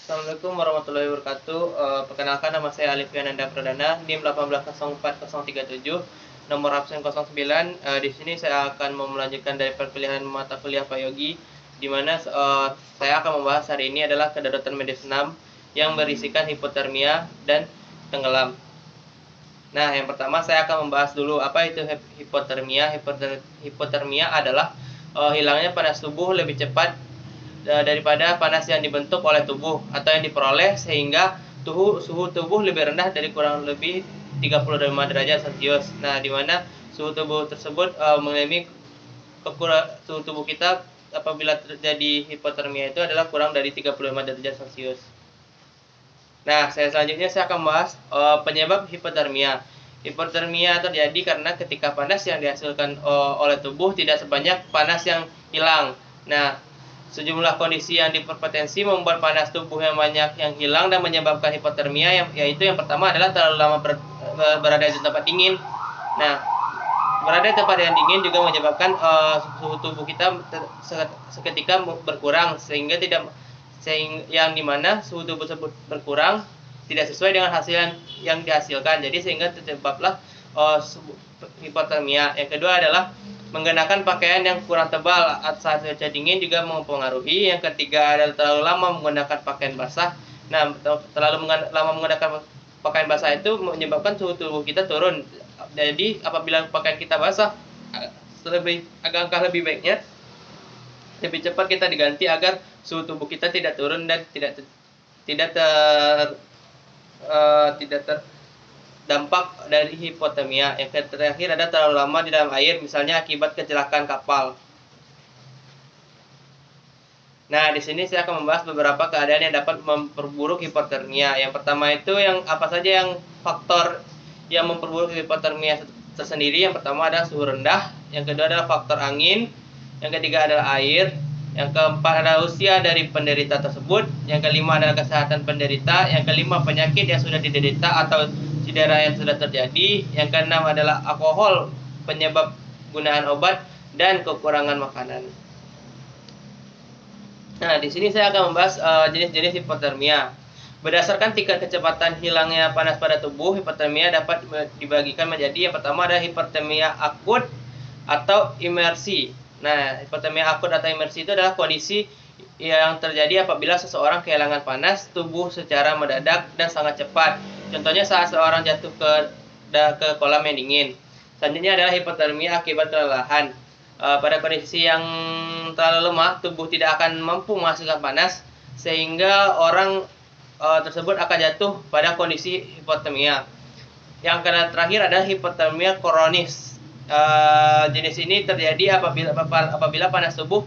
Assalamualaikum warahmatullahi wabarakatuh. Perkenalkan, nama saya Alif Yananda Pradana, NIM 1804037, nomor absen 09. Di sini saya akan melanjutkan dari perkuliahan mata kuliah Pak Yogi, di mana saya akan membahas hari ini adalah kedaruratan medis 6 yang berisikan hipotermia dan tenggelam. Nah, yang pertama saya akan membahas dulu apa itu hipotermia. Hipotermia adalah hilangnya panas tubuh lebih cepat daripada panas yang dibentuk oleh tubuh atau yang diperoleh, sehingga suhu tubuh lebih rendah dari kurang lebih 35 derajat Celcius. Nah, di mana suhu tubuh tersebut mengalami suhu tubuh kita apabila terjadi hipotermia itu adalah kurang dari 35 derajat Celcius. Nah, selanjutnya saya akan membahas penyebab hipotermia. Hipotermia terjadi karena ketika panas yang dihasilkan oleh tubuh tidak sebanyak panas yang hilang. Nah, sejumlah kondisi yang berpotensi membuat panas tubuh yang banyak yang hilang dan menyebabkan hipotermia, yaitu yang pertama adalah terlalu lama berada di tempat dingin. Nah, berada di tempat yang dingin juga menyebabkan suhu tubuh kita seketika berkurang, sehingga yang dimana suhu tubuh tersebut berkurang tidak sesuai dengan hasil yang dihasilkan, jadi sehingga terjebaklah hipotermia. Yang kedua adalah menggunakan pakaian yang kurang tebal saat cuaca dingin juga mempengaruhi. Yang ketiga adalah terlalu lama menggunakan pakaian basah. Nah, terlalu lama menggunakan pakaian basah itu menyebabkan suhu tubuh kita turun. Jadi apabila pakaian kita basah, agak lebih baiknya lebih cepat kita diganti agar suhu tubuh kita tidak turun dan tidak terdampak dari hipotermia. Yang terakhir ada terlalu lama di dalam air, misalnya akibat kecelakaan kapal. Nah, di sini saya akan membahas beberapa keadaan yang dapat memperburuk hipotermia. Yang pertama itu apa saja yang faktor yang memperburuk hipotermia tersendiri. Yang pertama adalah suhu rendah, yang kedua adalah faktor angin, yang ketiga adalah air, yang keempat adalah usia dari penderita tersebut, yang kelima adalah kesehatan penderita, yang kelima penyakit yang sudah diderita atau cedera yang sudah terjadi, yang keenam adalah alkohol penyebab gunaan obat, dan kekurangan makanan. Nah, di sini saya akan membahas jenis-jenis hipotermia. Berdasarkan tingkat kecepatan hilangnya panas pada tubuh, hipotermia dapat dibagikan menjadi yang pertama ada hipotermia akut atau imersi. Nah, hipotermia akut atau imersi itu adalah kondisi yang terjadi apabila seseorang kehilangan panas tubuh secara mendadak dan sangat cepat. Contohnya saat seorang jatuh ke kolam yang dingin. Selanjutnya adalah hipotermia akibat kelelahan. Pada kondisi yang terlalu lemah, tubuh tidak akan mampu menghasilkan panas, sehingga orang tersebut akan jatuh pada kondisi hipotermia. Yang terakhir adalah hipotermia kronis. Jenis ini terjadi apabila panas tubuh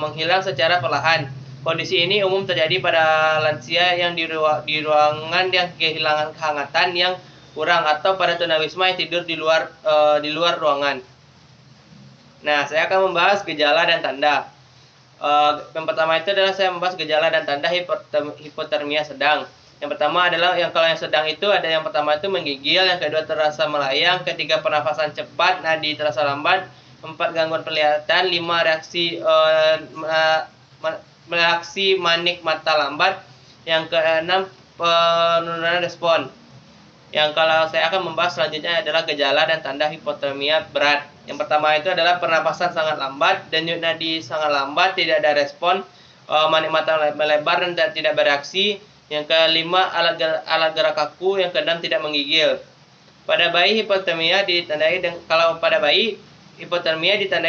menghilang secara perlahan. Kondisi ini umum terjadi pada lansia yang di ruangan yang kehilangan kehangatan yang kurang, atau pada tunawisma yang tidur di luar ruangan. Nah, saya akan membahas gejala dan tanda. Yang pertama itu adalah saya membahas gejala dan tanda hipotermia sedang. Yang pertama adalah kalau yang sedang itu ada yang pertama itu menggigil, yang kedua terasa melayang, ketiga pernafasan cepat, nadi terasa lambat, 4 gangguan penglihatan, 5 reaksi manik mata lambat, yang keenam penurunan respon. Yang kalau saya akan membahas selanjutnya adalah gejala dan tanda hipotermia berat. Yang pertama itu adalah pernapasan sangat lambat, denyut nadi sangat lambat, tidak ada respon, manik mata melebar dan tidak bereaksi. Yang kelima alat gerak kaku, yang keenam tidak menggigil. Pada bayi hipotermia ditandai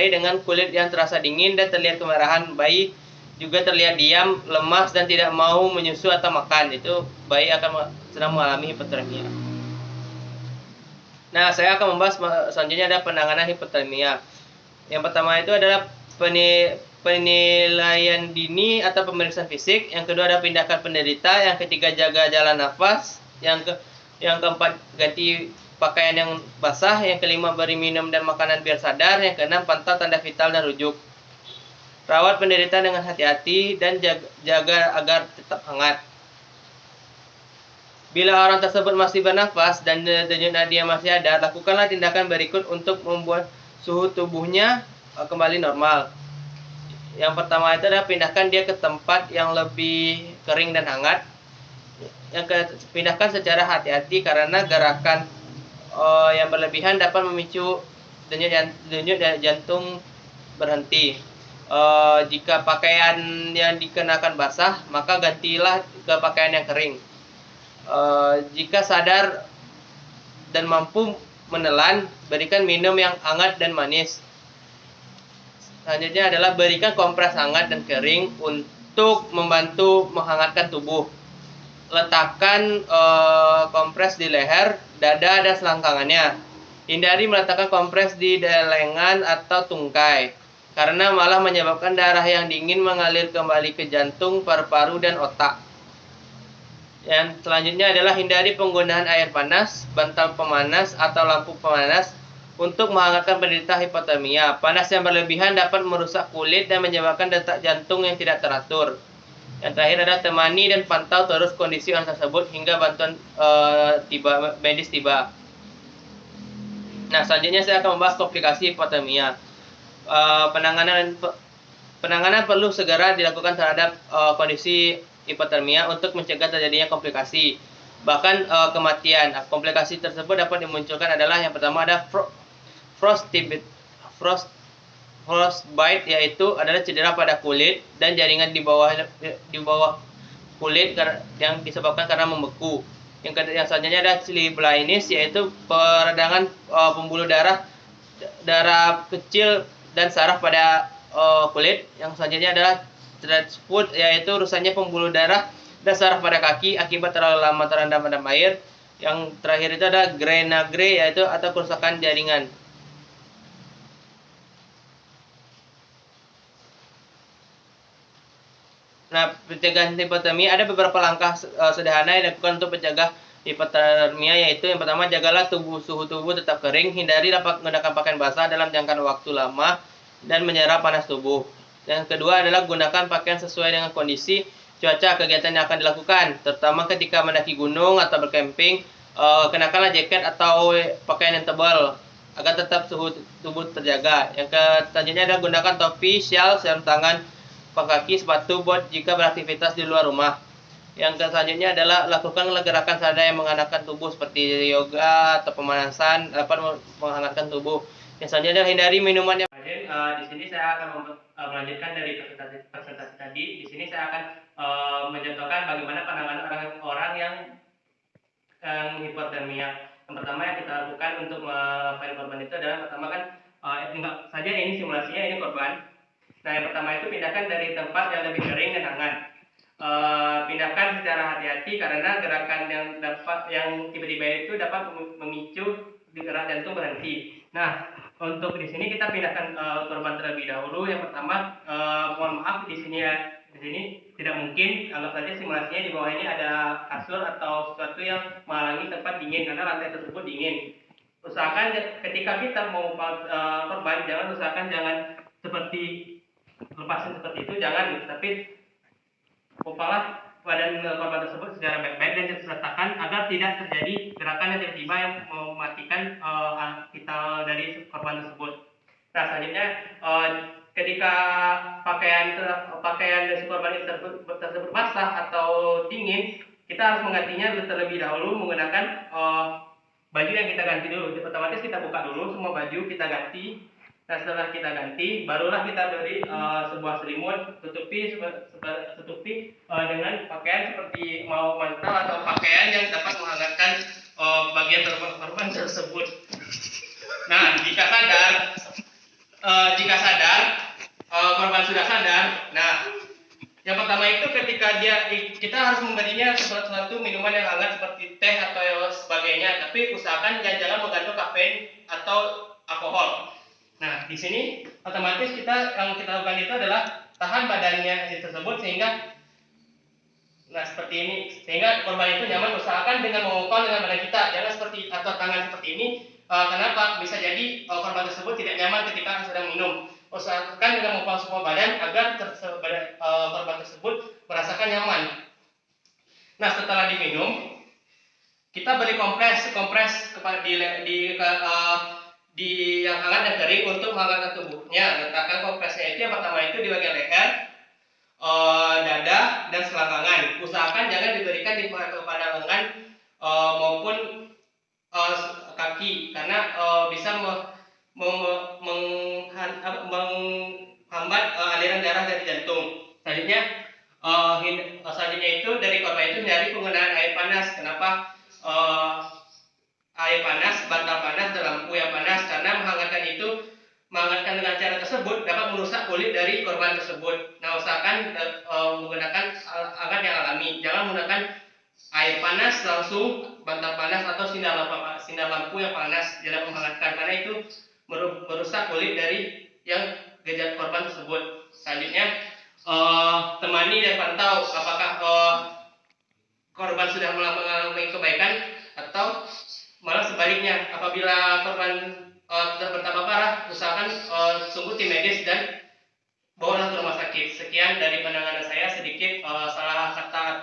dengan kulit yang terasa dingin dan terlihat kemerahan. Bayi juga terlihat diam, lemas dan tidak mau menyusu atau makan. Itu bayi akan sedang mengalami hipotermia. Nah, saya akan membahas selanjutnya ada penanganan hipotermia. Yang pertama itu adalah penilaian dini atau pemeriksaan fisik. Yang kedua ada pindahkan penderita. Yang ketiga jaga jalan nafas. Yang keempat ganti pakaian yang basah. Yang kelima beri minum dan makanan biar sadar. Yang keenam pantau tanda vital dan rujuk. Rawat penderita dengan hati-hati dan jaga agar tetap hangat. Bila orang tersebut masih bernafas dan denyut nadi masih ada, lakukanlah tindakan berikut untuk membuat suhu tubuhnya kembali normal. Yang pertama itu adalah pindahkan dia ke tempat yang lebih kering dan hangat. Yang pindahkan secara hati-hati karena gerakan yang berlebihan dapat memicu denyut jantung berhenti. Jika pakaian yang dikenakan basah, maka gantilah ke pakaian yang kering. Jika sadar dan mampu menelan, berikan minum yang hangat dan manis. Selanjutnya adalah berikan kompres hangat dan kering untuk membantu menghangatkan tubuh. Letakkan kompres di leher, dada, dan selangkangannya. Hindari meletakkan kompres di lengan atau tungkai, karena malah menyebabkan darah yang dingin mengalir kembali ke jantung, paru-paru, dan otak. Yang selanjutnya adalah hindari penggunaan air panas, bantal pemanas, atau lampu pemanas untuk menghangatkan penderita hipotermia. Panas yang berlebihan dapat merusak kulit dan menyebabkan detak jantung yang tidak teratur. Yang terakhir adalah temani dan pantau terus kondisi orang tersebut hingga bantuan medis tiba. Nah, selanjutnya saya akan membahas komplikasi hipotermia. Penanganan perlu segera dilakukan terhadap kondisi hipotermia untuk mencegah terjadinya komplikasi, bahkan kematian. Komplikasi tersebut dapat dimunculkan adalah yang pertama ada frostbite, yaitu adalah cedera pada kulit dan jaringan di bawah kulit yang disebabkan karena membeku. Yang selanjutnya ada sleep blindness, yaitu peradangan pembuluh darah kecil dan saraf pada kulit. Yang selanjutnya adalah foot, yaitu rusaknya pembuluh darah dan saraf pada kaki akibat terlalu lama terendam air. Yang terakhir itu ada Grenagre, yaitu atau kerusakan jaringan. Nah, pencegahan hipotermia ada beberapa langkah sederhana yang dilakukan untuk mencegah hipotermia, yaitu yang pertama, jagalah suhu tubuh tetap kering, hindari menggunakan pakaian basah dalam jangka waktu lama dan menyerap panas tubuh. Yang kedua adalah gunakan pakaian sesuai dengan kondisi cuaca kegiatan yang akan dilakukan, terutama ketika mendaki gunung atau berkemping. Kenakanlah jaket atau pakaian yang tebal agar tetap suhu tubuh terjaga. Yang selanjutnya adalah gunakan topi, syal, sarung tangan, kaki, sepatu, bot jika beraktivitas di luar rumah. Yang selanjutnya adalah lakukan gerakan sadar yang menghangatkan tubuh seperti yoga atau pemanasan dapat menghangatkan tubuh. Yang selanjutnya adalah hindari minuman yang di sini saya akan melanjutkan dari presentasi tadi. Di sini saya akan mencontohkan bagaimana penanganan orang yang hipotermia. Yang pertama yang kita lakukan untuk mengetahui korban itu adalah pertama kan anggap saja ini simulasinya, ini korban. Nah, yang pertama itu pindahkan dari tempat yang lebih kering dan hangat. Pindahkan secara hati-hati karena gerakan yang tiba-tiba itu dapat memicu gerak jantung berhenti. Nah, untuk di sini kita pindahkan korban terlebih dahulu. Yang pertama, mohon maaf di sini tidak mungkin. Anggap saja simulasinya di bawah ini ada kasur atau sesuatu yang menghalangi tempat dingin karena lantai tersebut dingin. Usahakan ketika kita mau korban, jangan seperti lepasin seperti itu, jangan, tapi upalah badan korban tersebut secara baik-baik dan diletakkan agar tidak terjadi gerakan yang tiba-tiba yang mematikan vital dari korban tersebut. Nah, selanjutnya ketika pakaian dari korban tersebut basah atau dingin, kita harus menggantinya terlebih dahulu menggunakan baju yang kita ganti dulu. Otomatis kita buka dulu semua baju, kita ganti. Nah, setelah kita ganti, barulah kita beri sebuah selimut, tutupi dengan pakaian seperti mau mantel atau pakaian yang dapat menghangatkan bagian korban tersebut. Nah, jika sadar, korban sudah sadar. Nah, yang pertama itu ketika kita harus memberinya sesuatu minuman yang hangat seperti teh atau sebagainya, tapi usahakan jangan mengandung kafein atau alkohol. Nah, di sini otomatis yang kita lakukan itu adalah tahan badannya tersebut sehingga seperti ini, sehingga korban itu nyaman. Usahakan dengan memukul dengan badan kita, jangan seperti atau tangan seperti ini. Kenapa? Bisa jadi korban tersebut tidak nyaman ketika sedang minum. Usahakan dengan memukul semua badan agar korban tersebut merasakan nyaman. Nah, setelah diminum, kita beri kompres kepada di yang hangat dan kering untuk menghangatkan tubuhnya. Letakkan kompresnya itu yang pertama itu di bagian leher, dada dan selangkangan. Usahakan jangan diberikan di pada lengan maupun kaki, karena bisa menghambat aliran darah dari jantung. Selanjutnya itu dari korban itu hindari penggunaan air panas. Kenapa air panas, bantal panas, dan lampu yang panas? Karena menghangatkan dengan cara tersebut dapat merusak kulit dari korban tersebut. Nah, usahakan menggunakan hangat yang alami. Jangan menggunakan air panas langsung, bantal panas, atau sinar lampu yang panas dalam menghangatkan, karena itu merusak kulit dari yang gejala korban tersebut. Selanjutnya, temani dan pantau apakah korban sudah mengalami kebaikan atau malah sebaliknya. Apabila korban sudah bertambah parah, usahakan tunggu tim medis dan bawa ke rumah sakit. Sekian dari pandangan saya, sedikit salah kata